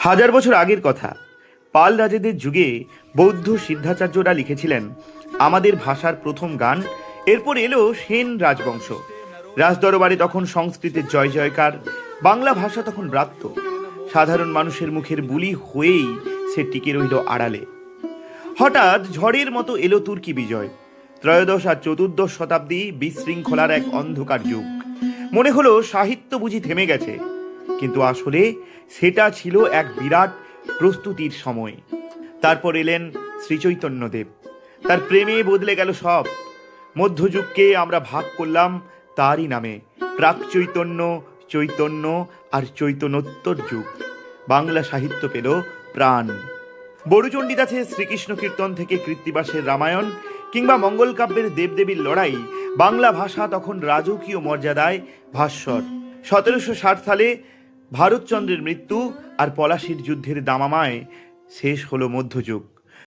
হাজার বছর আগের কথা। পাল রাজাদের যুগে বৌদ্ধ সিদ্ধাচার্যরা লিখেছিলেন আমাদের ভাষার প্রথম গান। এরপর এলো সেন রাজবংশ। রাজদরবারে তখন সংস্কৃতের জয় জয়কার, বাংলা ভাষা তখন ব্রাত্য। সাধারণ মানুষের মুখের বুলি হয়েই সে টিকে রইল আড়ালে। হঠাৎ ঝড়ের মতো এলো তুর্কি বিজয়। ত্রয়োদশ আর চতুর্দশ শতাব্দী বিশৃঙ্খলার এক অন্ধকার যুগ। মনে হলো সাহিত্য বুঝি থেমে গেছে, কিন্তু আসলে সেটা ছিল এক বিরাট প্রস্তুতির সময়। তারপর এলেন শ্রীচৈতন্যদেব। তার প্রেমে বদলে গেল সব। মধ্যযুগকে আমরা ভাগ করলাম তারই নামে, প্রাক চৈতন্য, চৈতন্য আর চৈতন্যোত্তর যুগ। বাংলা সাহিত্য পেল প্রাণ। বড়ুচণ্ডীদাসের শ্রীকৃষ্ণ কীর্তন থেকে কৃত্তিবাসের রামায়ণ কিংবা মঙ্গল কাব্যের দেবদেবীর লড়াই, বাংলা ভাষা তখন রাজকীয় মর্যাদায় ভাস্বর। 1760 সালে ভারতচন্দ্রের মৃত্যু আর পলাশির যুদ্ধের দামামায় শেষ হলো মধ্যযুগ।